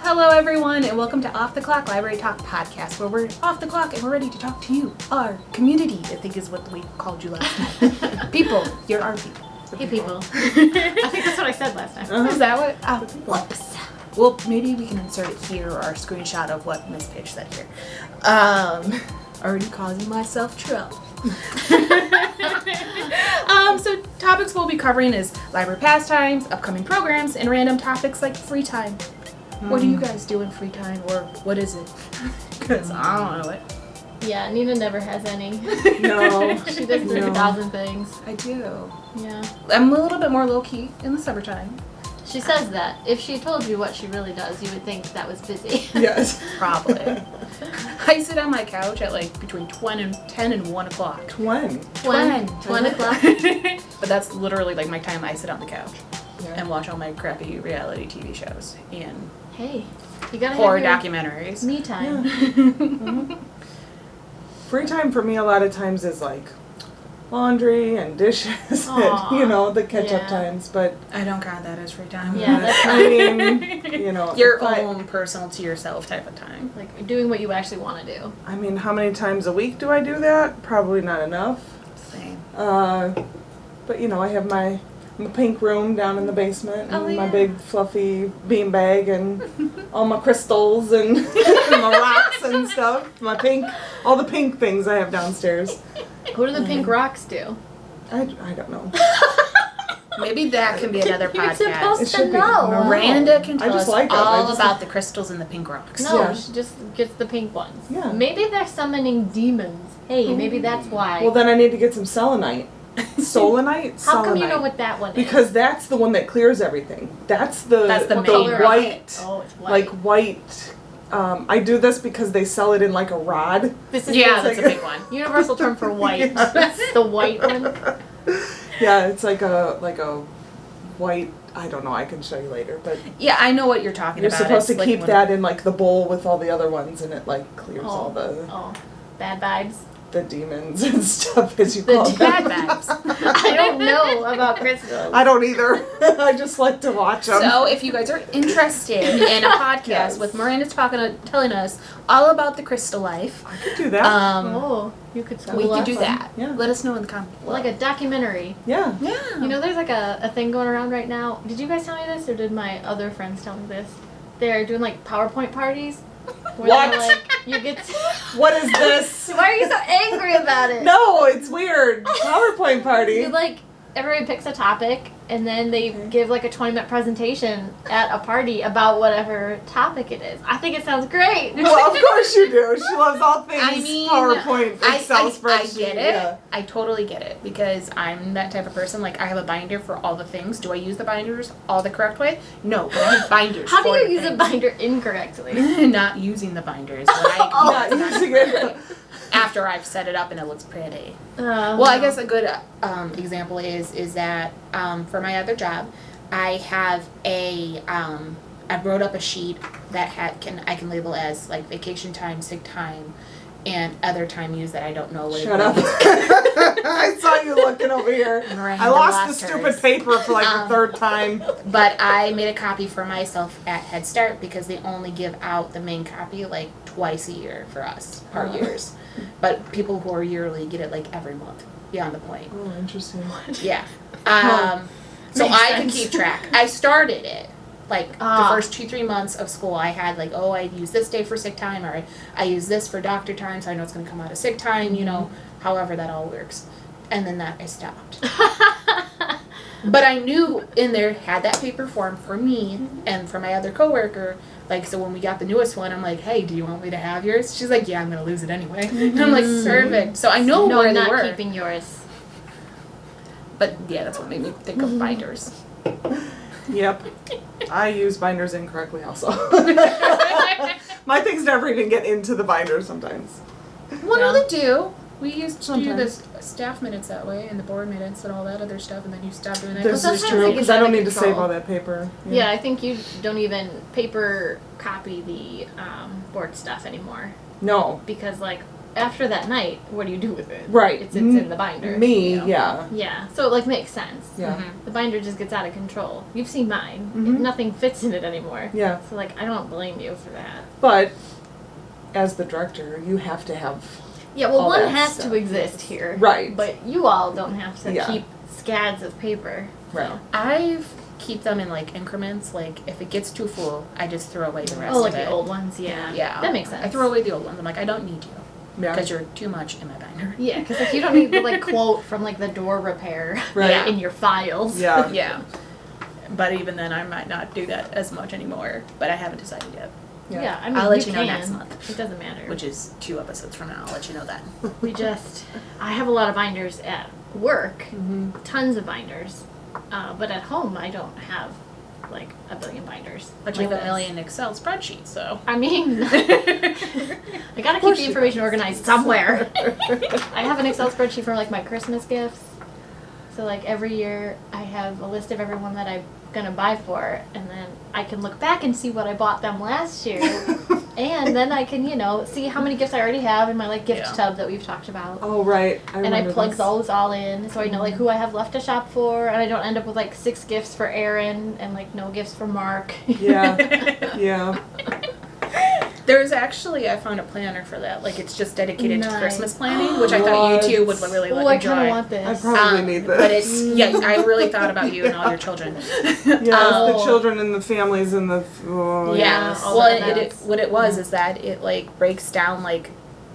Hello, everyone, and welcome to Off the Clock Library Talk podcast, where we're off the clock and we're ready to talk to you, our community, I think is what we called you last night. People, you're our people. Hey, people. I think that's what I said last time. Is that what? Oh, whoops. Well, maybe we can insert it here or a screenshot of what Miss Pitch said here. Already causing myself trouble. So topics we'll be covering is library pastimes, upcoming programs, and random topics like free time. What do you guys do in free time, or what is it? Because I don't know it. Yeah, Nina never has any. No. She does 30,000 things. I do. Yeah. I'm a little bit more low-key in the summertime. She says that. If she told you what she really does, you would think that was busy. Yes. Probably. I sit on my couch at like between 10 and 1 o'clock. 20. 1 o'clock. But that's literally like my time I sit on the couch Yeah. and watch all my crappy reality TV shows and Hey, you gotta horror have your documentaries. me time. Yeah. Free time for me a lot of times is like laundry and dishes Aw, and, the catch-up yeah. times, but I don't count that as free time. Yeah, that's I mean, Your if I- own personal to yourself type of time. Like, doing what you actually want to do. I mean, how many times a week do I do that? Probably not enough. Same. But I have my pink room down in the basement and Oh, my yeah. big fluffy bean bag and all my crystals and my rocks and stuff. All the pink things I have downstairs. What do the pink rocks do? I don't know. Maybe that can be another You're podcast. supposed It to should be. know. Miranda can I tell just us like it. I all just about like- the crystals and the pink rocks. No, Yeah. she just gets the pink ones. Yeah. Maybe they're summoning demons. Hey, maybe that's why. Well, then I need to get some selenite. Solanite? How come you Selenite. know what that one is? Because that's the one that clears everything. That's the main color rock. white, Oh, it's white. like white. I do this because they sell it in like a rod. This is Yeah, the that's a big one. universal term for white. Yes. The white one. Yeah, it's like a white. I don't know. I can show you later, but Yeah, I know what you're talking you're about. supposed to It's like keep when- that in like the bowl with all the other ones, and it like clears all the Bad vibes. demons and stuff as you The call them. bad vibes. I don't know about crystals. I don't either. I just like to watch them. So, if you guys are interested in a podcast Yes. with Miranda telling us all about the crystal life, I could do that. Oh, you could school we could us. do that. Yeah. Let us know in the comments. below. Like a documentary. Yeah. yeah. You know, there's like a thing going around right now. Did you guys tell me this, or did my other friends tell me this? They're doing like PowerPoint parties. Where What? they're, like, you get to... What is this? Why are you so angry about it? No, it's weird. PowerPoint party. You like everybody picks a topic and then they give like a 20-minute presentation at a party about whatever topic it is. I think it sounds great. Well, of course you do. She loves all things I mean, PowerPoint, Excel I spreadsheet. get it. Yeah. I totally get it because I'm that type of person. Like, I have a binder for all the things. Do I use the binders all the correct way? No, but I have binders. How do for you the use a things. binder incorrectly? Not using the binders. What I Not using it. after I've set it up and it looks pretty. Well, Well, I guess a good example is that for my other job, I have I wrote up a sheet that I can label as like vacation time, sick time, and other time used that I don't know what Shut it up. is. I saw you looking over here. Miranda I lost the lost stupid hers. paper for like the third time. But I made a copy for myself at Head Start because they only give out the main copy like twice a year for us, our years. But people who are yearly get it like every month, beyond the point. Oh, interesting. Yeah. So Makes I can sense. keep track. I started it. Like the Ah. first 2-3 months of school, I had like, I use this day for sick time, or I use this for doctor time, so I know it's going to come out of sick time, however that all works. And then that I stopped. But I knew in there had that paper form for me and for my other coworker. Like, so when we got the newest one, I'm like, hey, do you want me to have yours? She's like, yeah, I'm going to lose it anyway. And I'm like, perfect. So I know no, where I'm they not were. keeping yours. But yeah, that's what made me think of binders. Yep. I use binders incorrectly also. My things never even get into the binder sometimes. Well, no, Yeah. they do. We used to do the Sometimes. staff minutes that way, and the board minutes, and all that other stuff, and then you stop doing that. This Well, is sometimes true it because gets I out don't of need to save control. all that paper. Yeah, I think you don't even paper copy the board stuff anymore No. because like after that night, what do you do with it? Right. It's in the binder. Me, you know? yeah. Yeah, so it like makes sense. Yeah. Mhm. The binder just gets out of control. You've seen mine. Mhm. Nothing fits in it anymore. Yeah. So like I don't blame you for that. But as the director, you have to have Yeah, well all one that has stuff. to exist here. Right. But you all don't have to Yeah. keep scads of paper. Right. I keep them in like increments. Like if it gets too full, I just throw away the rest Oh, like of it. the old ones, yeah. Yeah, That makes sense. I throw away the old ones. I'm like, I don't need you Yeah. because you're too much in my binder. Yeah, because like you don't need the like quote from like the door repair Right. in your files. Yeah. Yeah. But even then, I might not do that as much anymore. But I haven't decided yet, Yeah, I mean, I'll let you know can. next month. It doesn't matter. which is 2 episodes from now. I'll let you know that. I have a lot of binders at work, Mm-hmm. tons of binders, but at home I don't have like a billion binders. But you like have a this. million Excel spreadsheets, so. I mean, I gotta keep course the you information do. organized somewhere. I have an Excel spreadsheet for like my Christmas gifts. So like every year I have a list of everyone that I'm gonna buy for, and then I can look back and see what I bought them last year, and then I can see how many gifts I already have in my like gift Yeah. tub that we've talked about. Oh, right. And I remember plug this. those all in, so I know like who I have left to shop for, and I don't end up with like 6 gifts for Aaron and like no gifts for Mark. Yeah. Yeah. There's actually, I found a planner for that. Like, it's just dedicated to Nice. Christmas planning, which I thought you two would really Oh, like I enjoy. kind of want I this. probably need this. But it's, yeah, I really thought about you and all your children. Yeah, the Oh. children and the families and the. Oh, Yeah. yes. all Well, the events. what it was is that it like breaks down like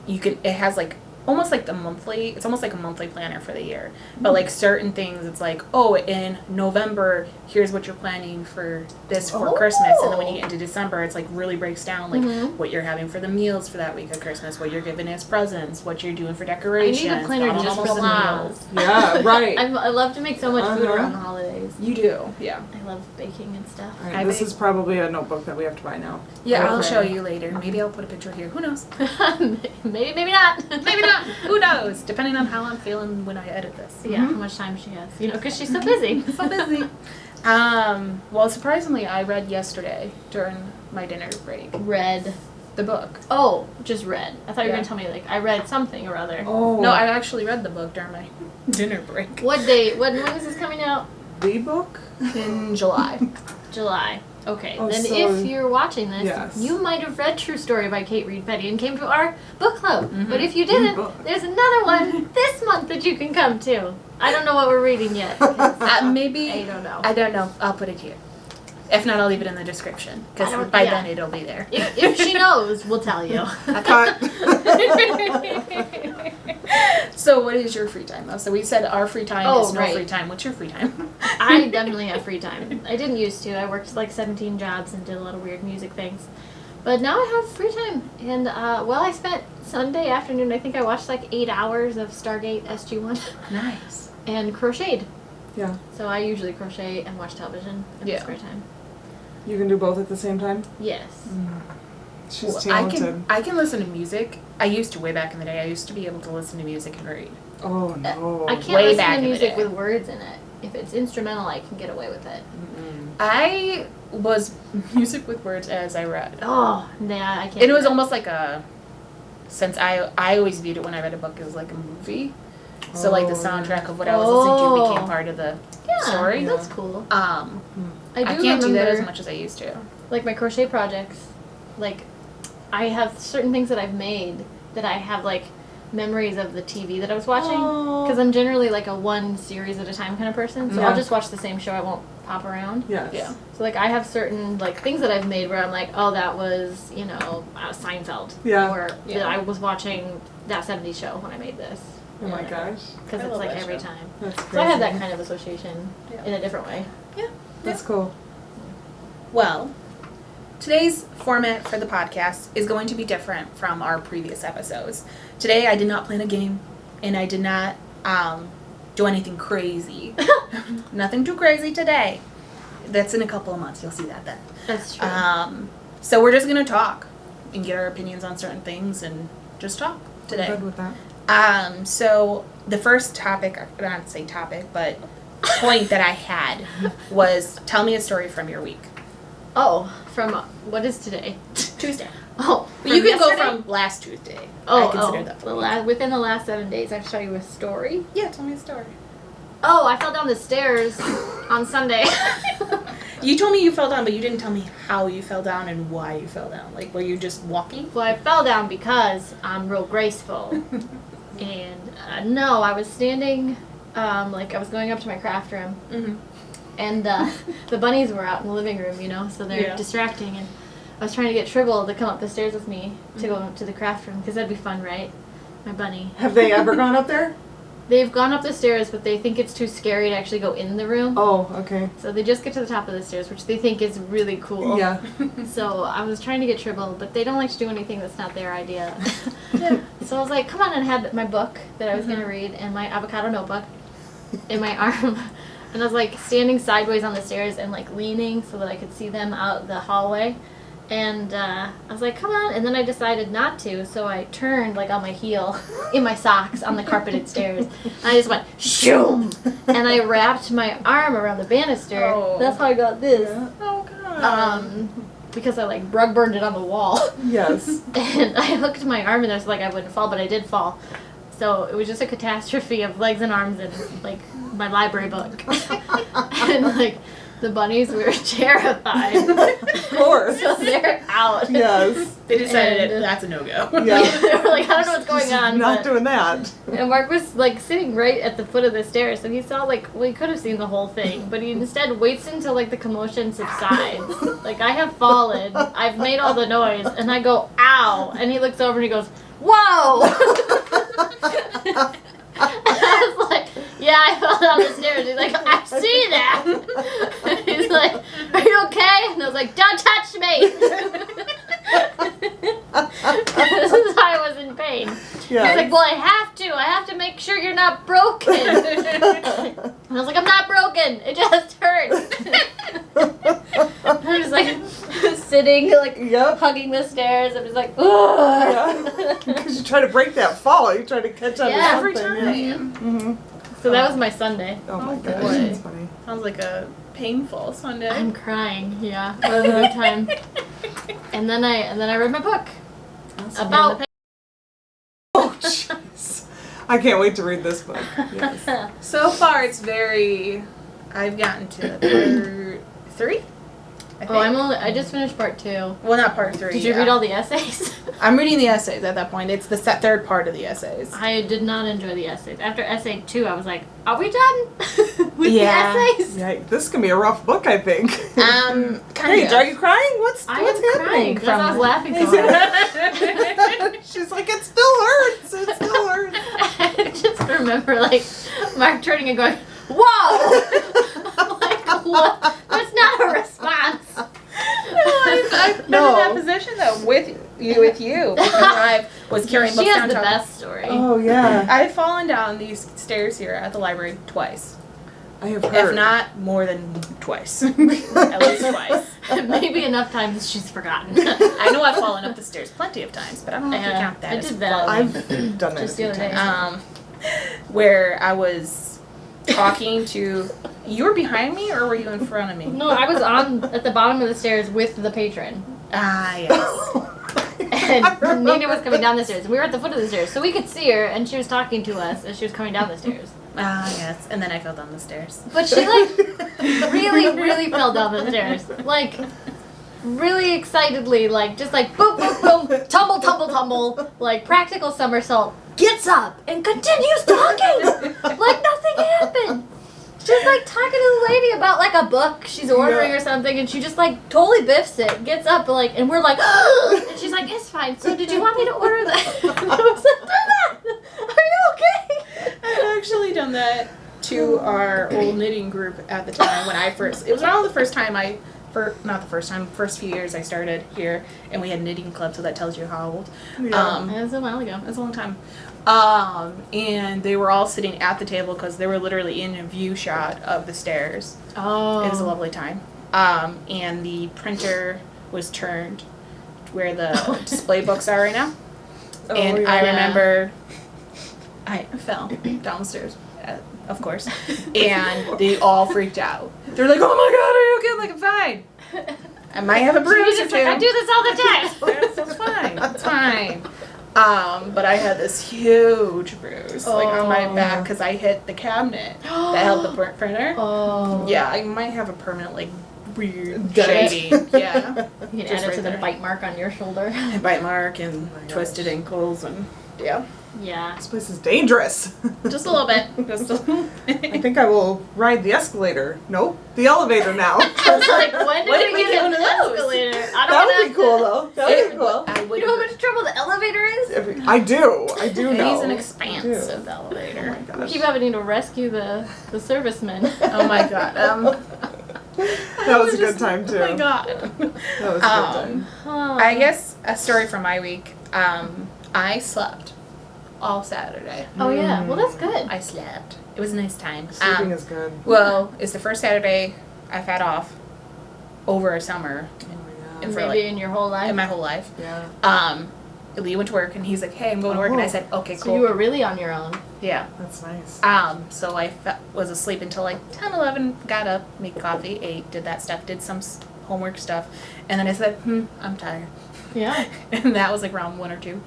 it has like almost like it's almost like a monthly planner for the year. But like certain things, it's like, oh, in November, here's what you're planning for this for Christmas, and then when you get into December, it's like really breaks down like Mhm. what you're having for the meals for that week of Christmas, what you're giving as presents, what you're doing for I decorations. need a planner blah, blah, just blah, for blah, the blah. meals. Yeah, right. I love to make so much food Uh-huh. around the holidays. You do, yeah. I love baking and stuff. All I right, this make- is probably a notebook that we have to buy now. Yeah, I'll Okay. show you later. Maybe I'll put a picture here. Who knows? Maybe, maybe not. Maybe not. Who knows? Depending on how I'm feeling when I edit this. Yeah, how much time she has. Because she's so busy. So busy. Well, surprisingly, I read yesterday during my dinner break Read. the book. Oh, just read. I thought you were Yeah. going to tell me, like, I read something or other. Oh. No, I actually read the book during my dinner break What date? When is this coming out? The book? in July. July. Okay, Oh, then so- if you're watching this, Yes. you might have read True Story by Kate Reed Petty and came to our book club. Mhm. But if you didn't, book. there's another one this month that you can come to. I don't know what we're reading yet. 'cause Maybe. I don't know. I don't know. I'll put it here. If not, I'll leave it in the description I because don't- by yeah. then it'll be there. If she knows, we'll tell you. Cut. So, what is your free time though? So we said our free time Oh, is no right. free time. What's your free time? I definitely have free time. I didn't used to. I worked like 17 jobs and did a lot of weird music things. But now I have free time. And, I spent Sunday afternoon, I think I watched like 8 hours of Stargate SG-1 Nice. and crocheted. Yeah. So I usually crochet and watch television in my Yeah. spare time. You can do both at the same time? Yes. She's Well, talented. I can listen to music. I used to way back in the day. I used to be able to listen to music and read. Oh, no. I can't Way listen back to in the music day. with words in it. If it's instrumental, I can get away with it. I was music with words as I read. Oh, nah, I can't. It do was that. almost like since I always viewed it when I read a book as like a movie. So like the Oh. soundtrack of what I was listening to Oh. became part of the Yeah, story. that's cool. I I do can't do that as remember- much as I used to. like my crochet projects, like I have certain things that I've made that I have like memories of the TV that I was watching Oh. because I'm generally like a one series at a time kind of person, so Yeah. I'll just watch the same show. I won't pop around. Yes. Yeah. So like I have certain like things that I've made where I'm like, oh, that was Seinfeld, Yeah. or Yeah. that I was watching that '70s show when I made this. Oh my gosh. Because I it's love like that every show. time. That's crazy. So I have that kind of association Yeah. in a different way. That's cool. Well, today's format for the podcast is going to be different from our previous episodes. Today I did not plan a game, and I did not do anything crazy. Nothing too crazy today. That's in a couple of months. You'll see that then. That's true. So we're just going to talk and get our opinions on certain things and just talk today. Good with that. So the first topic, I don't have to say topic, but point that I had was tell me a story from your week. Oh, from what is today? Tuesday. Oh, But you can go yesterday? from last Tuesday. Oh, I consider that. within the last 7 days, I have to tell you a story. Yeah, tell me a story. Oh, I fell down the stairs on Sunday. You told me you fell down, but you didn't tell me how you fell down and why you fell down. Like, were you just walking? Well, I fell down because I'm real graceful. And no, I was standing, like I was going up to my craft room. Mm-hmm. And the bunnies were out in the living room, you know, so they're Yeah. distracting. And I was trying to get Tribble to come up the stairs with me to go up to the craft room because that'd be fun, right? My bunny. Have they ever gone up there? They've gone up the stairs, but they think it's too scary to actually go in the room. Oh, okay. So they just get to the top of the stairs, which they think is really cool. Yeah. So I was trying to get Tribble, but they don't like to do anything that's not their idea. Yeah. So I was like, come on, and had my book that I was going to read and my avocado notebook in my arm. And I was like standing sideways on the stairs and like leaning so that I could see them out the hallway. And I was like, come on. And then I decided not to. So I turned like on my heel in my socks on the carpeted stairs. And I just went, shoom. And I wrapped my arm around the banister. Oh. That's how I got this. Oh, God. Because I like rug burned it on the wall. Yes. And I hooked my arm in there so like I wouldn't fall, but I did fall. So it was just a catastrophe of legs and arms and like my library book. And like the bunnies were terrified. Of course. So they're out. Yes. They decided and- that's a no-go. Yeah. They were like, I don't know what's going on. Not but- doing that. And Mark was like sitting right at the foot of the stairs, and he saw like, well, he could have seen the whole thing, but he instead waits until like the commotion subsides. Like I have fallen, I've made all the noise, and I go, ow, and he looks over and he goes, whoa. I was like, yeah, I fell down the stairs. He's like, I see that. He's like, are you okay? And I was like, don't touch me. This is why I was in pain. Yeah. He's like, well, I have to make sure you're not broken. And I was like, I'm not broken. It just hurts. I'm just like sitting, like Yep. hugging the stairs. I'm just like, ugh. Because you try to break that fall. You try to catch on to Yeah, Every something. time. Mm-hmm. So that was my Sunday. Oh my Oh, gosh, boy. that's funny. Sounds like a painful Sunday. I'm crying. Yeah, it was a good time. And then I read my book about. Oh, jeez. I can't wait to read this book. Yes. So far, it's very. I've gotten to part 3. I think. I just finished part 2. Well, not part 3. Did you read all the essays? I'm reading the essays at that point. It's the third part of the essays. I did not enjoy the essays. After essay 2, I was like, are we done with Yeah. the essays? Yeah, this can be a rough book, I think. Kind Hey, are you crying? What's I what's am happening? crying because I was laughing so hard. She's like, it still hurts. It still hurts. I just remember like Mark turning and going, whoa! Like, what? That's not a response. I've been No. in that position though with you because I was carrying She books has the downtown. best story. Oh, yeah. I've fallen down these stairs here at the library twice, I have heard. if not more than twice, at least twice. Maybe enough times she's forgotten. I know I've fallen up the stairs plenty of times, but I don't know if you Yeah, count that I as did that. falling. I've done it Just a the few other day. times. Where I was talking to. You were behind me, or were you in front of me? No, I was at the bottom of the stairs with the patron. Ah, yes. And Nina was coming down the stairs. We were at the foot of the stairs, so we could see her, and she was talking to us as she was coming down the stairs. Ah, yes. And then I fell down the stairs. But she like really, really fell down the stairs. Like really excitedly, like just like boom, boom, boom, tumble, tumble, tumble, like practical somersault. Gets up and continues talking like nothing happened. She's like talking to the lady about like a book she's ordering or something, and she just like totally biffs it, gets up like, and we're like, and she's like, it's fine. So did you want me to order that? And I was like, do that. Are you okay? I've actually done that to our old knitting group at the time when I first. It was around the first time not the first time, first few years I started here, and we had knitting club, so that tells you how old. Yeah. That was a while ago. It was a long time. And they were all sitting at the table because they were literally in a view shot of the stairs. Oh. It was a lovely time. And the printer was turned where the display books are right now. Oh, And yeah. I remember I fell downstairs, of course, and they all freaked out. They're like, "Oh my God, are you okay?" I'm like, "I'm fine." I might have a bruise or She's two. like, I do this all the time. That's fine. That's fine. But I had this huge bruise like on my Oh. back because I hit the cabinet that held the printer. Oh. Yeah, I might have a permanent like weird Dent. shading. Yeah, You can Just add it right to the there. bite mark on your shoulder. a bite mark and my gosh. twisted ankles and yeah, Yeah. This place is dangerous. just a little bit. Just a little. I think I will ride the escalator. Nope, the elevator now. I was like, when did When did we we get get an one of those? escalator? I don't That wanna would be cool though. That would be cool. I would. You know how much trouble the elevator is? I do. I do know. He's an I expansive do. elevator. Oh my We gosh. keep having to rescue the servicemen. Oh my god. That was a good time too. Oh my god. That was a good time. I guess a story from my week. I slept all Saturday. Oh yeah. Well, that's good. I slept. It was a nice time. Sleeping is good. Well, it's the first Saturday I've had off over a summer Oh and my for Maybe like in your whole life. in my whole life. yeah. Lee went to work and he's like, "Hey, I'm going to work," and I Oh. said, "Okay, So cool." you were really on your own. Yeah. That's nice. So I was asleep until like 10, 11, got up, made coffee, ate, did that stuff, did some homework stuff, and then I said, I'm tired. Yeah. And that was like around 1 or 2.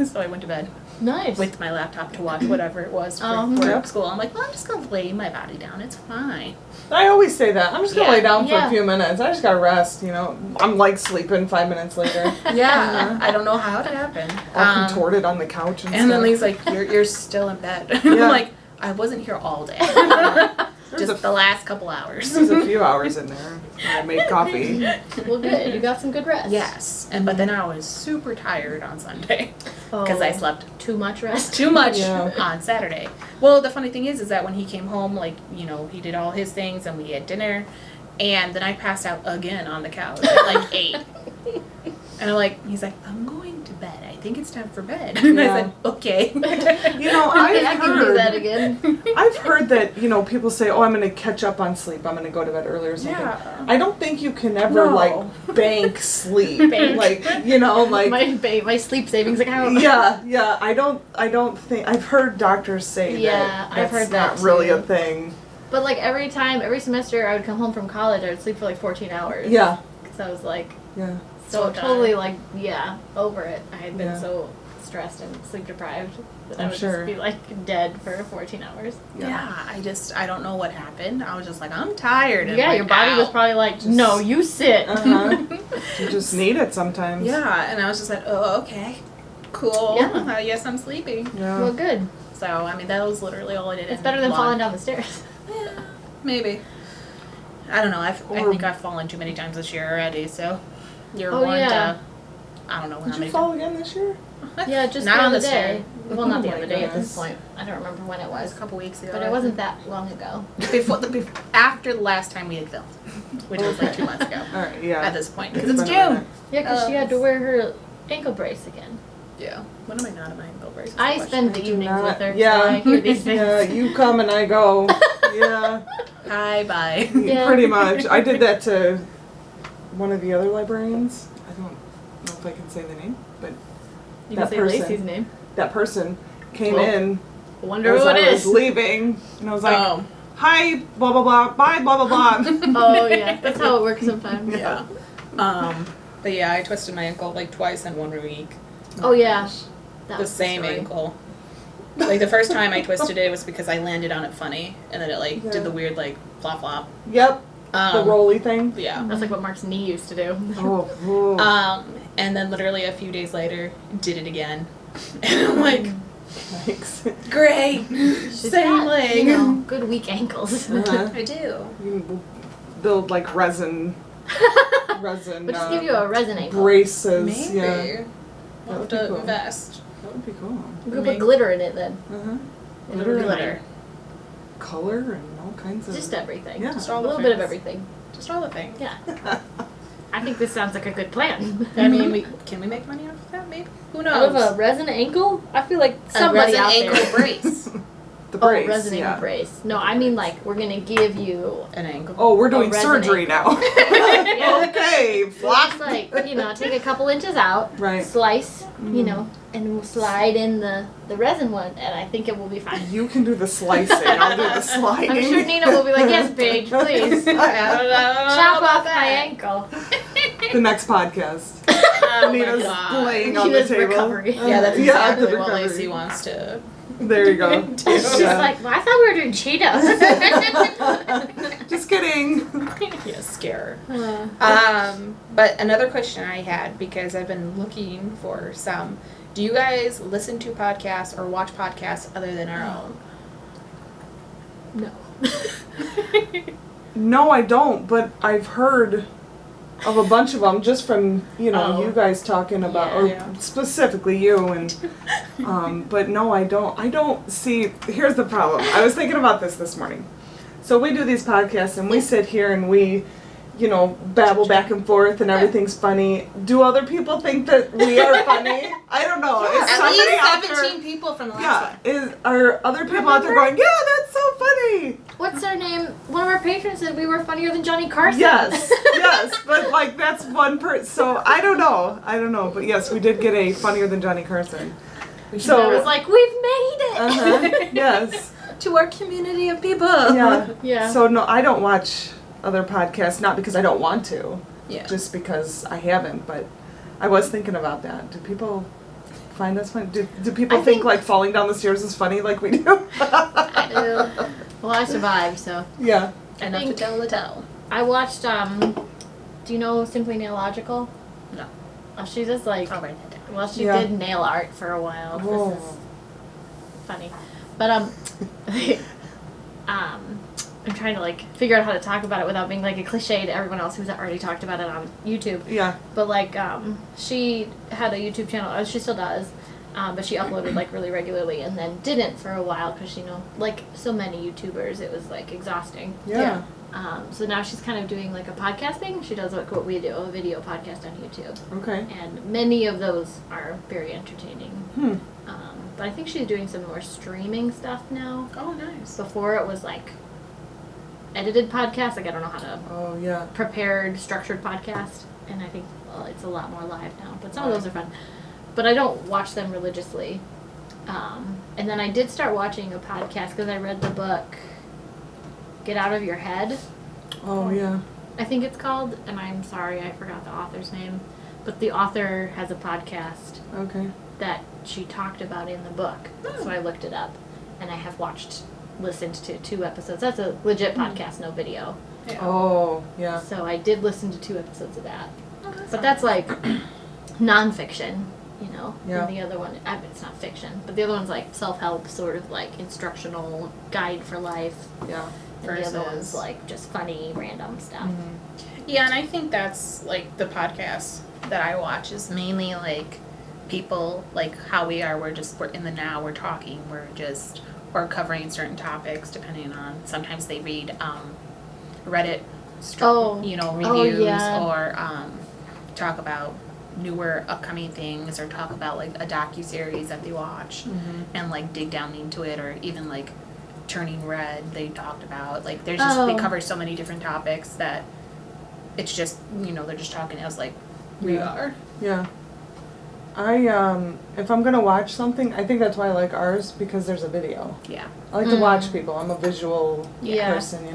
So I went to bed Nice. with my laptop to watch whatever it was for Oh, yep. school. I'm like, well, I'm just going to lay my body down. It's fine. I always say that. I'm just gonna Yeah. lay down for Yeah. a few minutes. I just gotta rest. You know, I'm like sleeping 5 minutes later, Yeah. I don't know how it happened. all contorted on the couch and And then stuff. Lee's like, you're still in bed. Yeah. I'm like, I wasn't here all day. There's Just a- the last couple hours. There's a few hours in there. I made coffee. Well, good. You got some good rest. Yes, but then I was super tired on Sunday because I Oh, slept too much rest. too much Yeah. on Saturday. Well, the funny thing is that when he came home, like, you know, he did all his things and we had dinner, and then I passed out again on the couch at like 8. And I'm like, he's like, I'm going to bed. I think it's time for bed. And I Yeah. said, okay. You know, Okay, I I've can do that heard. again. I've heard that people say, "Oh, I'm gonna catch up on sleep. I'm gonna go to bed early or something." Yeah. I don't think you can ever No. like bank sleep. Bank. Like like my sleep savings account. yeah. I don't think I've heard doctors say Yeah, that. I've That's heard that not really too. a thing. But like every semester I would come home from college, I would sleep for like 14 hours. Yeah, Because I was like yeah. so So totally like over it. I had been Yeah. so stressed and sleep deprived that I I'm would sure. just be like dead for 14 hours. Yeah, I don't know what happened. I was just like, I'm tired. And Yeah, like, your body was out. probably like, Just- no, you sit. Uh-huh. You just need it sometimes. Yeah, and I was just like, oh, okay. Cool. Yeah. I guess I'm sleeping. Yeah. Well, good. So, I mean, that was literally all I did. It's in better than long- falling down the stairs. Yeah, maybe. I don't know. I Or- think I've fallen too many times this year already, so you're Oh, one yeah. to, I don't know how Did you many fall again this year? times. Yeah, just Not the on other the day. stair. Well, not the Oh other my day at this goodness. point. I don't remember when it It was was. a couple weeks ago. But it wasn't that long ago. After the last time we had filmed, which was like 2 months ago All right, yeah. at this point, It's because it's been a June. minute. Yeah, because she had to wear her ankle brace again. Yeah. When am I not at my ankle brace? I spend the I do evenings not- with her, yeah. so I hear these things. Yeah, you come and I go. Yeah, Hi, bye. Yeah. pretty much. I did that to one of the other librarians. I don't know if I can say the name, but You that can say person. Lacey's name. that person came Well, in Wonder as who it I was is. leaving, and I was like, Oh, "Hi, blah blah blah, bye, blah blah blah." Oh yeah, that's how it works sometimes. yeah. But yeah, I twisted my ankle like twice in 1 week. Oh yeah. That The was same story. ankle. Like the first time I twisted it was because I landed on it funny, and then it like Yeah. did the weird like flop flop. Yep, the rolly thing. Yeah. That's like what Mark's knee used to do. Oh, ooh. And then literally a few days later, did it again, and I'm like, Thanks. great, She's same got, leg. You know, good weak ankles. Uh-huh. I do. You can build like resin We'll just give you a resin ankle. braces. Maybe. Yeah, We'll have That would be to cool. invest. that would be cool. We could put glitter in it then. Uh-huh. It'll be Glitter. fine. Color and all kinds of. Just everything. Yeah. Just all a the little bit of things. everything. Just all the things. Yeah. I think this sounds like a good plan. I mean, can we make money off of that? Maybe. Who knows? Out of a resin ankle? I feel like A somebody resin out ankle there. brace. The brace. Oh, resin yeah. ankle brace. No, I mean like we're gonna give you. An ankle. Oh, we're doing resin surgery ankle. now. Yeah. Okay, We'll flop. just like take a couple inches out, Right. slice, and we'll slide in the resin one, and I think it will be fine. You can do the slicing. I'll do the sliding. I'm sure Nina will be like, yes, Paige, please. Chop off my ankle. the next podcast. Oh my Anita's God. laying on the Anita's table. recovery. Yeah, that's Yeah, exactly the what recovery. Lacey wants to. There you go. She's Yeah. like, well, I thought we were doing Cheetos. Just kidding. Yeah, scare her. But another question I had, because I've been looking for some. Do you guys listen to podcasts or watch podcasts other than our own? No. No, I don't, but I've heard of a bunch of them just from, Oh. you guys talking about, or Yeah. specifically you, and, but no, I don't see, here's the problem. I was thinking about this morning. So we do these podcasts and we sit here and we, babble back and forth and everything's funny. Do other people think that we are funny? I don't know. Is At somebody least out there- 17 people from the last one. are other people out there going, yeah, that's so funny? What's her name? One of our patrons said we were funnier than Johnny Carson. Yes, yes, but like that's one person. So I don't know, but yes, we did get a funnier than Johnny Carson. So I was like, we've made it. Yes, To our community of people. yeah. Yeah. So no, I don't watch other podcasts, not because I don't want to, Yeah. just because I haven't. But I was thinking about that. Do people find us funny? Do people I think think- like falling down the stairs is funny like we do? Well, I survived, so. Yeah. Enough to think- tell the tale. I watched, do you know Simply Nailogical? No. Oh, she does like, I'll write that down. well, she Yeah. did nail art for a while. Oh. This is funny. But, I'm trying to like figure out how to talk about it without being like a cliche to everyone else who's already talked about it on YouTube. Yeah. But like, she had a YouTube channel, she still does, but she uploaded like really regularly and then didn't for a while because like so many YouTubers, it was like exhausting. Yeah. So now she's kind of doing like a podcast thing. She does like what we do, a video podcast on YouTube, Okay. and many of those are very entertaining. Hmm. But I think she's doing some more streaming stuff now. Oh, nice. Before it was like edited podcasts. Like I don't know how to Oh yeah. prepared, structured podcast, and I think it's a lot more live now. But some of those are fun. But I don't watch them religiously. And then I did start watching a podcast because I read the book Get Out of Your Head, Oh yeah. I think it's called, and I'm sorry I forgot the author's name. But the author has a podcast Okay. that she talked about in the book. So I looked it up, and I have listened to 2 episodes. That's a legit podcast, no video. Yeah. Oh yeah. So I did listen to 2 episodes of that. Oh, that's But that's like nonfiction, Yeah. And the other one, it's not fiction, but the other one's like self-help, sort of like instructional guide for life. Yeah. And the other one's Versus- like just funny, random stuff. Yeah, and I think that's like the podcast that I watch is mainly like people like how we are. We're in the now. We're talking. We're covering certain topics depending on. Sometimes they read Reddit, reviews yeah. or talk about newer upcoming things or talk about like a docuseries that they watch and like dig down into it, or even like Turning Red they talked about. Like they cover so many different topics that it's just they're just talking as like we Yeah. are. Yeah. If I'm gonna watch something, I think that's why I like ours, because there's a video. Yeah. I like to watch people. I'm a visual Yeah. person,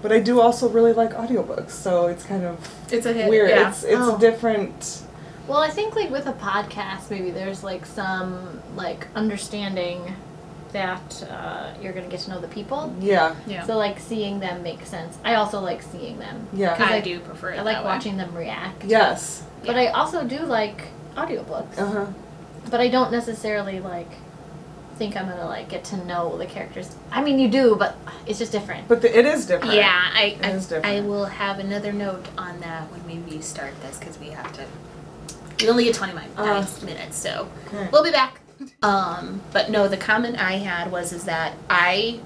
But I do also really like audiobooks, so it's kind of It's a hit. weird. Yeah. It's Oh. a different. Well, I think like with a podcast, maybe there's like some like understanding that you're gonna get to know the people. Yeah. Yeah. So like seeing them makes sense. I also like seeing them. Yeah. 'Cause I do prefer it. I like that way. watching them react. Yes. But I also do like audiobooks. Uh huh. But I don't necessarily like think I'm gonna like get to know the characters. I mean, you do, but it's just different. But it is different. Yeah, It is different. I will have another note on that when we restart this because we have to. We only get 20 minutes, so Okay. we'll be back. But no, the comment I had is that I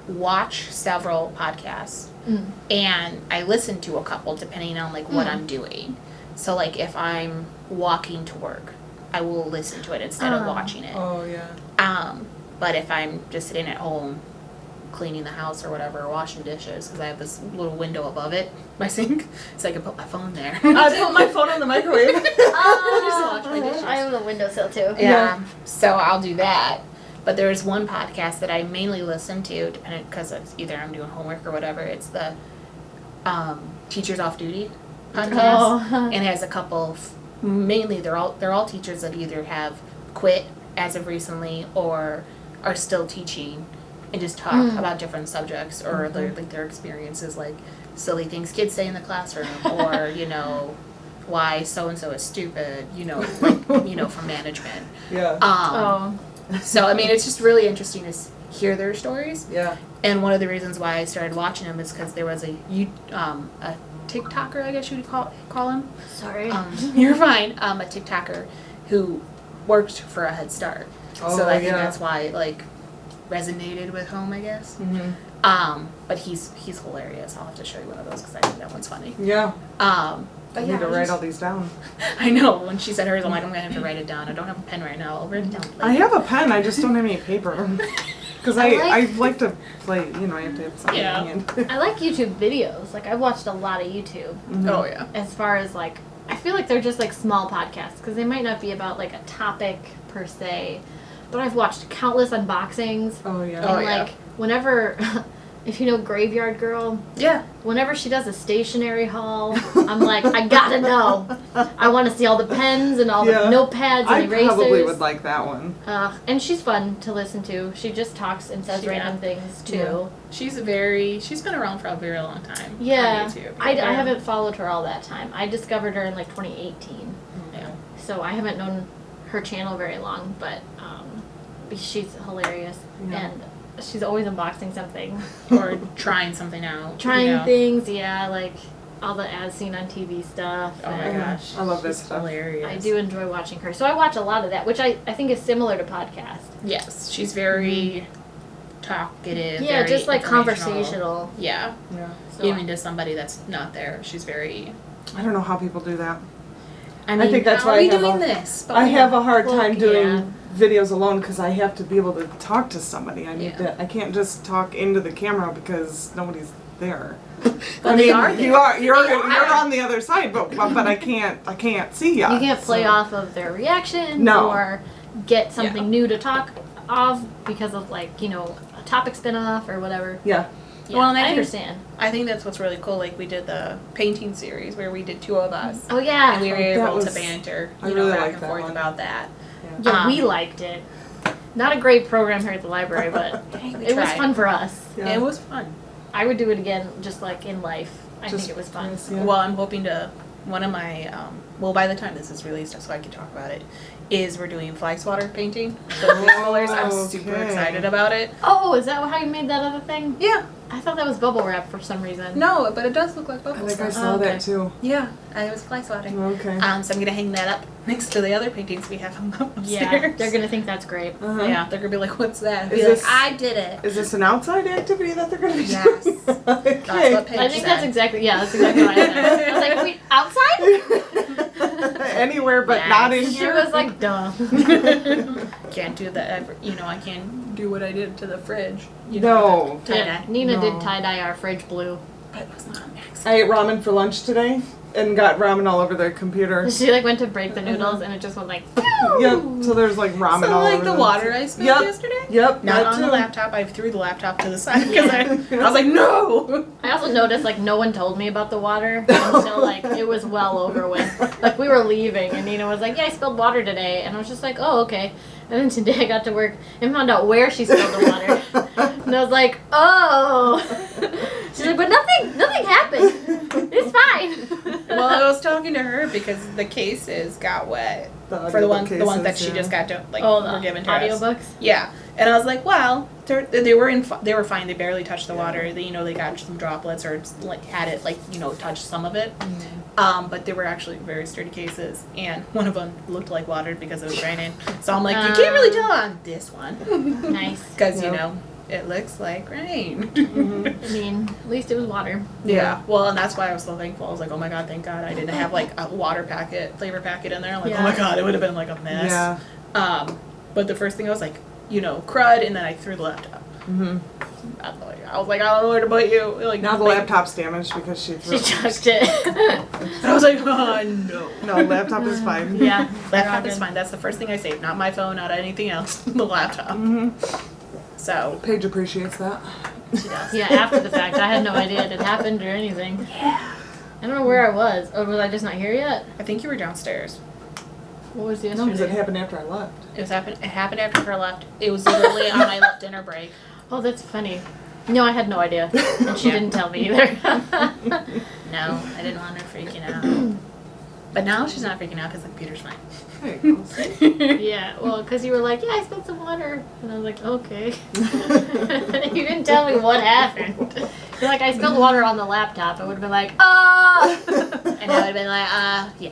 watch several podcasts Mm. and I listen to a couple depending on like what I'm doing. So like if I'm walking to work, I will listen to it instead of watching it. Oh yeah. But if I'm just sitting at home cleaning the house or whatever, or washing dishes, because I have this little window above it, my sink, so I can put my phone there. I put my phone in the microwave. watch my dishes. I have a windowsill too. Yeah, so I'll do that. But there's one podcast that I mainly listen to, depending because it's either I'm doing homework or whatever. It's the Teachers Off Duty podcast, Oh. and has a couple. Mainly, they're all teachers that either have quit as of recently or are still teaching, and just talk about different subjects or their experiences, like silly things kids say in the classroom, or why so and so is stupid. From management. Yeah. Oh. So I mean, it's just really interesting to hear their stories. Yeah. And one of the reasons why I started watching them is because there was a TikToker, I guess you would call him. Sorry. You're fine. A TikToker who worked for a Head Start. Oh, So I think yeah. that's why it resonated with home, I guess. Mm-hmm. But he's hilarious. I'll have to show you one of those because I think that one's funny. Yeah. But I yeah, need to I write just- all these down. I know. When she said hers, I'm like, I'm gonna have to write it down. I don't have a pen right now. I'll write it down later. I have a pen, I just don't have any paper. Because I I like- like to play, I have to have something Yeah. in hand. I like YouTube videos. Like, I've watched a lot of YouTube. Mhm. Oh yeah. As far as, like, I feel like they're just, like, small podcasts. Because they might not be about, like, a topic per se. But I've watched countless unboxings. Oh, yeah. Oh, And, yeah. like, whenever, if you know Graveyard Girl, Yeah. whenever she does a stationery haul, I'm like, I gotta know. I want to see all the pens and all Yeah. the notepads and I erasers. probably would like that one. And she's fun to listen to. She just talks and says She- random things too. She's been around for a very long time. Yeah, On YouTube. I haven't followed her all that time. I discovered her in like 2018, Yeah. so I haven't known her channel very long. But she's hilarious, Yeah. and she's always unboxing something, Or trying something out. trying things. Yeah, like all the as seen on TV stuff. Oh my and gosh. I love this She's stuff. hilarious. I do enjoy watching her. So I watch a lot of that, which I think is similar to podcast. Yes, she's very talkative. Yeah, very just like informational. conversational. Yeah, Yeah. So even to somebody that's not there, she's very. I don't know how people do that. I mean, think that's how why are I we have doing a- this? But I we have a hard Well, time doing yeah. videos alone because I have to be able to talk to somebody. I need Yeah. to. I can't just talk into the camera because nobody's there. But they are there. You are. You're They are. on the other side, but I can't see ya. You can't play so- off of their reactions No. or get something new to talk of because of like, a topic spin-off or whatever. Yeah. Yeah, Well, and I I think- understand. I think that's what's really cool. Like we did the painting series where we did two of us, Oh yeah. and we were that able was- to banter, I really back liked and that forth one. about that. Yeah, we um, liked it. Not a great program here at the library, but Hey, we it was tried. fun for us. Yeah. It was fun. I would do it again just like in life. I Just think it was fun. yes, yeah. Well, I'm hoping to. One of my by the time this is released, so I can talk about it, is we're doing fly swatter painting. So the colors, I'm super Okay. excited about it. Oh, is that how you made that other thing? Yeah. I thought that was bubble wrap for some reason. No, but it does look like I bubbles. think I now. saw okay. that too. Yeah, I was fly swatting. Okay. So I'm gonna hang that up next to the other paintings we have upstairs. Yeah, they're gonna think that's great. Uh-huh. Yeah, they're gonna be like, "What's that?" Be Is like, this- "I did it." Is this an outside activity that they're going to be Yes. doing? That's Okay. what Paige I think said. that's exactly that's exactly what I said. I was like, wait, outside? Anywhere but Yes. not in She here. was like, duh. Can't do that. I can't do what I did to the fridge. No. Tie-dye. Yeah, Nina No. did tie dye our fridge blue. But it was not an accident. I ate ramen for lunch today and got ramen all over the computer. She like went to break the noodles and it just went like. Yep. So there's like ramen So all like over the water I spilled Yep. yesterday? Yep. Not that on the too. laptop. I threw the laptop to the side because I was like, no. I also noticed like no one told me about the water until like it was well over with. Like we were leaving and Nina was like, yeah, I spilled water today, and I was just like, oh okay. And then today I got to work and found out where she spilled the water, and I was like, oh. She's like, but nothing happened. It's fine. Well, I was talking to her because the cases got wet The for the audiobook ones that cases, she yeah. just got were given to us. audiobooks. Yeah, and I was like, well, they were fine. They barely touched the water. They got some droplets or like had it touched some of it. But they were actually very sturdy cases, and one of them looked like water because it was raining. So I'm like, you can't really tell on this one Nice. because Yep. it looks like rain. I mean, at least it was water. Yeah, well, and that's why I was so thankful. I was like, oh my god, thank God I didn't have like a flavor packet in there. I'm like, Yeah. oh my god, it would have been like a mess. Yeah. But the first thing I was like, crud, and then I threw the laptop. Mm-hmm. I was like, I don't know where to put you. Like Now the like- laptop's damaged because she threw She it. chucked it. And I was like, oh no. No, laptop is fine. Yeah. Laptop is fine. That's the first thing I saved. Not my phone, not anything else. The laptop. Mm-hmm. So Paige appreciates that. she does. Yeah, after the fact. I had no idea it had happened or anything. I don't know where I was. Oh, was I just not here yet? I think you were downstairs. What was the No, because it yesterday? happened after I left. It happened after her left. It was literally on my dinner break. Oh, that's funny. No, I had no idea. And she Yeah. didn't tell me either. No, I didn't want her freaking out. But now she's not freaking out because the computer's fine. Hey, go see. Yeah, well, because you were like, yeah, I spilled some water. And I was like, okay. You didn't tell me what happened. You're like, I spilled water on the laptop. I would have been like, ah! And I would have been like, yeah.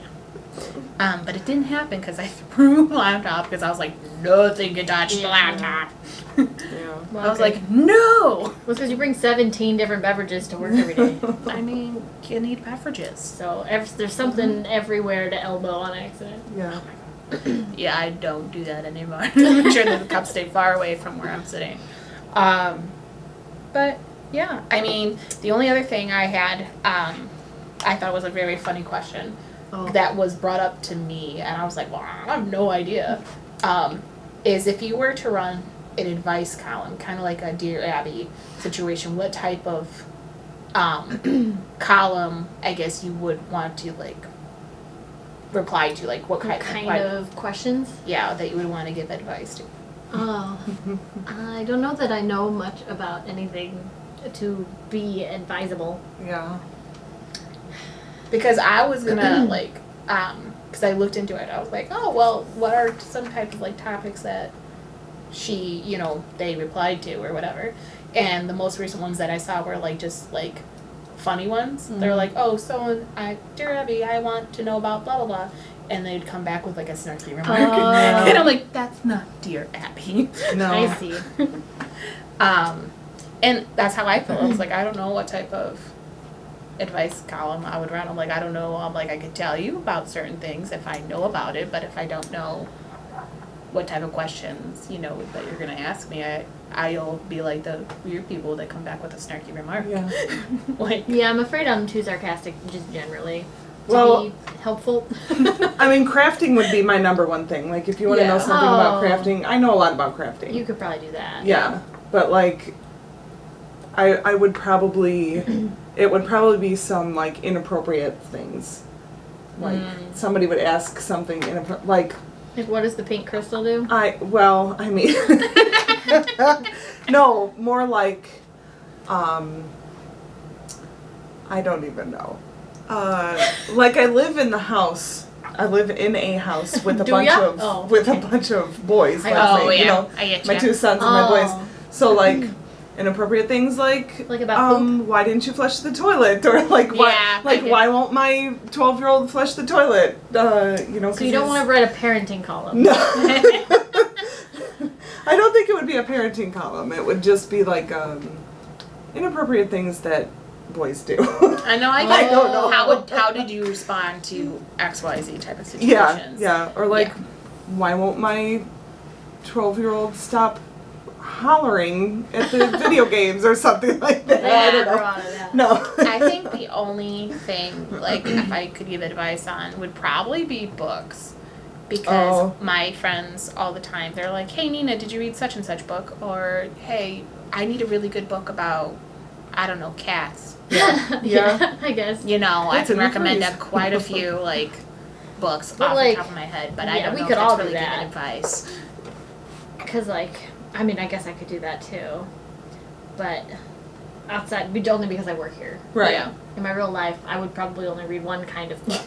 But it didn't happen because I threw the laptop because I was like, nothing can touch the Yeah. laptop. Yeah. Well, I was okay. like, no! Well, it's because you bring 17 different beverages to work every day. I mean, you need beverages. So there's something everywhere to elbow on accident. Yeah. Yeah, I don't do that anymore. Make sure that the cups stay far away from where I'm sitting. But yeah, I mean, the only other thing I had, I thought was a very funny question Oh. that was brought up to me, and I was like, well, I have no idea. Is if you were to run an advice column, kind of like a Dear Abby situation, what type of column, I guess, you would want to like reply to, like what What kind, kind of questions? yeah, that you would want to give advice to. Oh, I don't know that I know much about anything to be advisable. Yeah. Because I was gonna like, because I looked into it, I was like, oh well, what are some type of like topics that she, you know, they replied to or whatever, and the most recent ones that I saw were like just like funny ones. They're like, oh, so Dear Abby, I want to know about blah blah blah, and they'd come back with like a snarky remark, and I'm like, that's not Dear Abby. No. I see. And that's how I feel. I was like, I don't know what type of advice column I would run. I'm like, I don't know. I'm like, I could tell you about certain things if I know about it, but if I don't know what type of questions, you know, that you're gonna ask me, I'll be like the weird people that come back with a snarky remark. Yeah. Like, Yeah, I'm afraid I'm too sarcastic, just generally. To Well- be helpful. I mean, crafting would be my number one thing. Like, if you want to know Yeah. something about Oh. crafting, I know a lot about crafting. You could probably do that. Yeah, but like, I would probably, it would probably be some like inappropriate things. Like somebody would ask something like Like, what does the pink crystal do? I mean, no, more like, I don't even know. Like I live in the house. I live in a house with a Do bunch ya? of Oh, with a okay. bunch of boys. Let's oh say, yeah, you know, I get my you. two sons and my boys. Oh. So like inappropriate things like Like about poop? why didn't you flush the toilet, or like Yeah, why I get why won't my 12-year-old flush the toilet? You know. So you don't want to write a parenting column. No. I don't think it would be a parenting column. It would just be like inappropriate things that boys do. I know. I don't know. How did you respond to XYZ type of Yeah, situations? yeah. Or like, Yeah. why won't my 12-year-old stop hollering at the video games or something like that? I don't know. No. I think the only thing, like, if I could give advice on, would probably be books. Because Oh. my friends all the time, they're like, hey, Nina, did you read such and such book? Or, hey, I need a really good book about, I don't know, cats. Yeah, I guess. You know, That's I can an recommend advice. quite a few, like, books But, off like, the top of my head. But I yeah, don't we know could if all that's do really that. good advice. Because, like, I mean, I guess I could do that too. But outside, only because I work here. Right. Yeah. In my real life, I would probably only read one kind of book.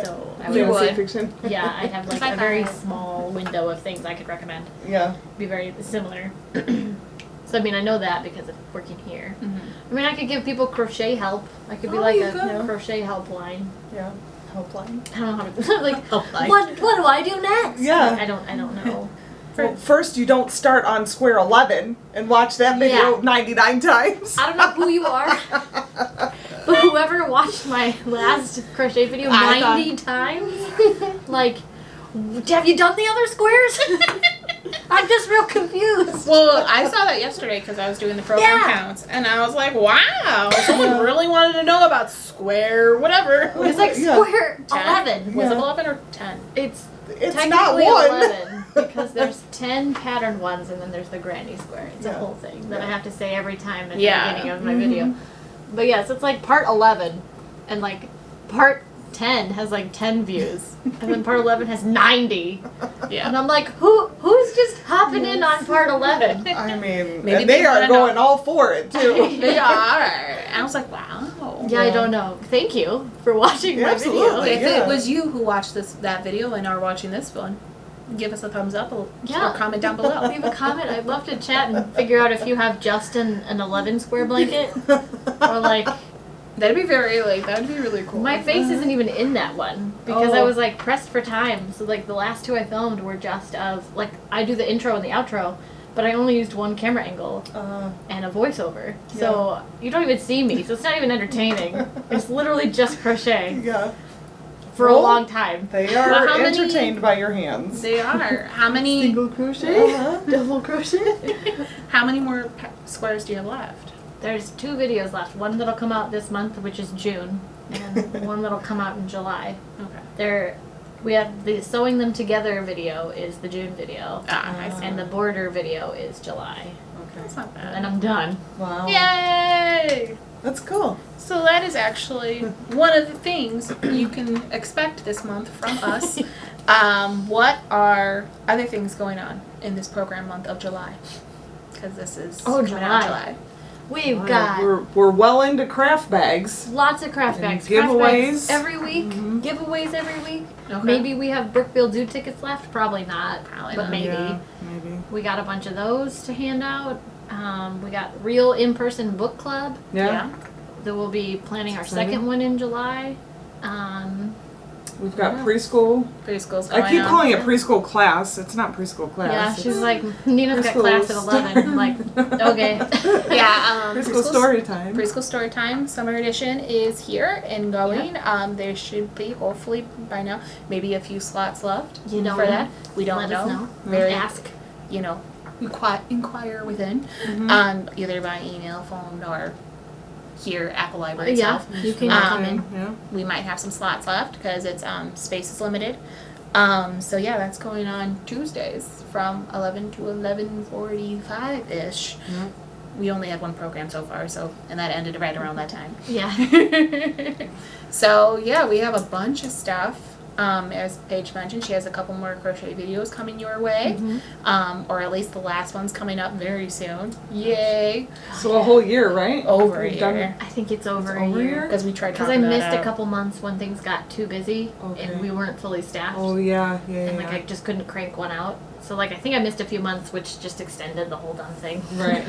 So I You would, would. Fantasy fiction. yeah, I'd have like High a very five. small window of things I could recommend. Yeah. Be very similar. So I mean, I know that because of working here. Mhm. I mean, I could give people crochet help. I could be Oh, like you a could. crochet helpline. Yeah. Helpline. I don't know how to like. Helpline. What do I do next? Yeah. Like, I don't know. Well, first, you don't start on square 11 and watch that video Yeah. 99 times. I don't know who you are, but whoever watched my last crochet video I 90 times, like, have you done the other squares? I'm just real confused. Well, I saw that yesterday because I was doing the program Yeah. counts, and I was like, "Wow, someone really wanted to know about square whatever." It's like Yeah. square 10? 11. Was it Yeah. 11 or 10? It's It's not technically one. 11 because there's 10 pattern ones and then there's the granny square. It's a Yeah. whole thing that I have to say every time at Yeah. the beginning of my video. But yes, it's like part 11 and like part 10 has like 10 views, and then part 11 has 90. Yeah. And I'm like, who's just hopping in on part 11? I mean, Maybe and they they are wanna know. going all for it too. They are. And I was like, wow. Yeah, I don't know. Thank you for watching Yeah, my absolutely. video. If Yeah. it was you who watched that video and are watching this one, give us a thumbs up or Yeah. comment down below. Leave a comment. I'd love to chat and figure out if you have just an 11 square blanket, or like That'd be that'd be really cool. my face isn't even in that one because I Oh. was like pressed for time. So like the last two I filmed were just of like I do the intro and the outro, but I only used one camera angle and a voiceover. So you don't even see me. So it's not even entertaining. It's literally just crochet Yeah, for a Well, long time. they are Well, how many- entertained by your hands. They are. How many? crochet, Uh-huh. double crochet. How many more squares do you have left? There's 2 videos left. One that'll come out this month, which is June, and one that'll come out in July. Okay. We have the sewing them together video is the June video, I see. and the border video is July. That's not bad. And I'm done. Wow, Yay! that's cool. So that is actually one of the things you can expect this month from us. What are other things going on in this program month of July? Because this is coming out in July. We've Wow, got we're well into craft bags. lots of craft And bags. Craft giveaways. bags every week. Mhm. Giveaways every week. Okay. Maybe we have Brookfield Zoo tickets left. Probably not. Probably but not. maybe. Yeah, maybe. We got a bunch of those to hand out. We got real in-person book club. Yeah. That we'll be planning our Exciting. second one in July. We've got Yeah. preschool. Preschool's going I keep on. calling it preschool class. It's not preschool class. Yeah, It's she's like, Nina's got preschool class at 11. I'm like, okay. Yeah, preschool story time. Preschool Story Time Summer Edition is here and going. There should be, hopefully by now, maybe a few slots left You don't for know. that. We don't Let know. us know. Very, Ask. inquire within, Mhm. either by email, phone, or here at the library Yeah, itself. you can Um, come in. Yeah. We might have some slots left because it's space is limited. So yeah, that's going on Tuesdays from 11 to 11:45 ish. Yeah. We only had one program so far, and that ended right around that time. Yeah. So yeah, we have a bunch of stuff. As Paige mentioned, she has a couple more crochet videos coming your way, or at least the last one's coming up very soon. Yay! So a whole year, right? Over a We've done- year I think it's over It's a over a year. year? because we tried Because I talking missed that a out. couple months when things got too busy Okay. and we weren't fully staffed. Oh yeah, yeah, And yeah. like I just couldn't crank one out. So like I think I missed a few months, which just extended the whole done thing. Right.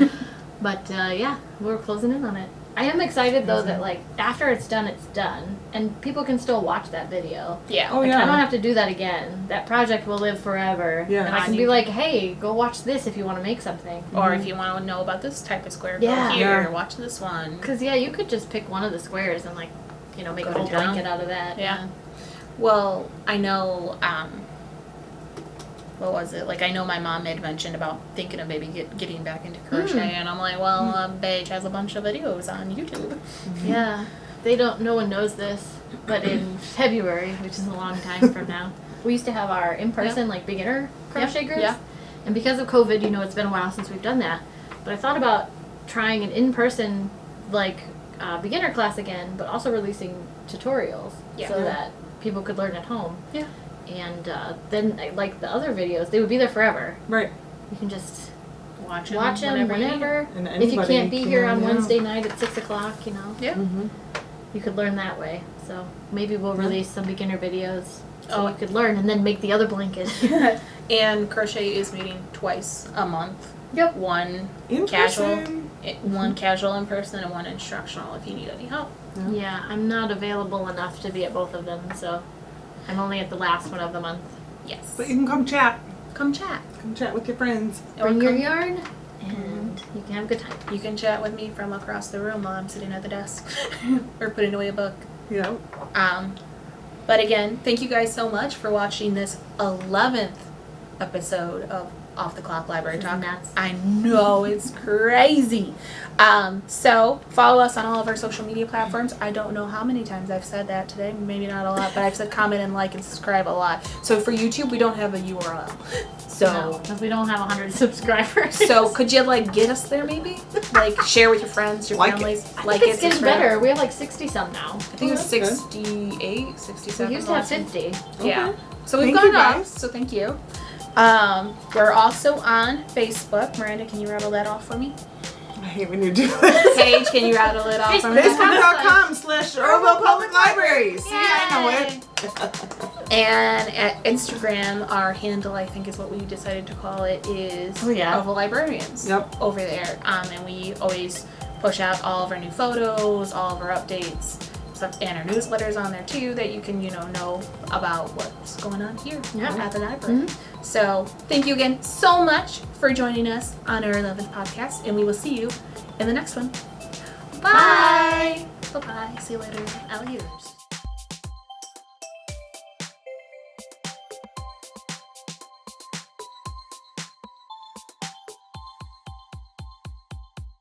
But yeah, we're closing in on it. I am excited though that like after it's done, and people can still watch that video. Yeah. Oh, Like, yeah. I don't have to do that again. That project will live forever. Yeah. And I can On be YouTube. like, hey, go watch this if you want to make something. Or if you want to know about this type of square, Yeah. go here, Yeah. watch this one. Because yeah, you could just pick one of the squares and like, make Go a to whole town. blanket out of that. Yeah. Well, I know, what was it? Like, I know my mom had mentioned about thinking of maybe getting back into crochet, and I'm like, well, Paige has a bunch of videos on YouTube. Yeah. No one knows this, but in February, which is a long time from now, we used to have our in-person like beginner crochet groups. Yeah. And because of COVID, it's been a while since we've done that. But I thought about trying an in-person like beginner class again, but also releasing tutorials Yeah. so that people could learn at home. Yeah. And then like the other videos, they would be there forever. Right. You can just Watch watch them whenever. And If you anybody can't be here can, on yeah. Wednesday night at 6 o'clock, Yeah. Mm-hmm. you could learn that way. So maybe we'll release some beginner videos so Oh. you could learn and then make the other blanket. And crochet is meeting twice a month. Yep. One In Casual. person. one casual in person and one instructional if you need any help. Yeah, I'm not available enough to be at both of them, so I'm only at the last one of the month. Yes. But you can come chat. Come chat. Come chat with your friends. Or Bring your come- yarn and you can have a good time. You can chat with me from across the room while I'm sitting at the desk or putting away a book. Yeah. But again, thank you guys so much for watching this 11th episode of Off the Clock Library This is Talk. nuts. I know, it's crazy. So follow us on all of our social media platforms. I don't know how many times I've said that today, maybe not a lot, but I've said comment and like and subscribe a lot. So for YouTube, we don't have a URL. So because we don't have 100 subscribers. so could you like get us there maybe? Like share with your friends, your Like it. families. I Like think it's getting subscribe. better. We have like 60 some now. I think it was Oh, that's good. 68, 67. We used to have 50. Yeah. Okay. So we've Thank you, gone up. guys. So thank you. We're also on Facebook. Miranda, can you rattle that off for me? I hate when you do this. Paige, can you rattle it off for me? Facebook.com/Oroville Public Library. See, I know it. And at Instagram, our handle, I think is what we decided to call it, is Oh, yeah. Oval Librarians. Yep. Over there. And we always push out all of our new photos, all of our updates, and our newsletters on there too, that you can, know about what's going on here Yeah. at the library. So thank you again so much for joining us on our 11th podcast, and we will see you in the next one. Bye. Bye-bye. See you later, alligators.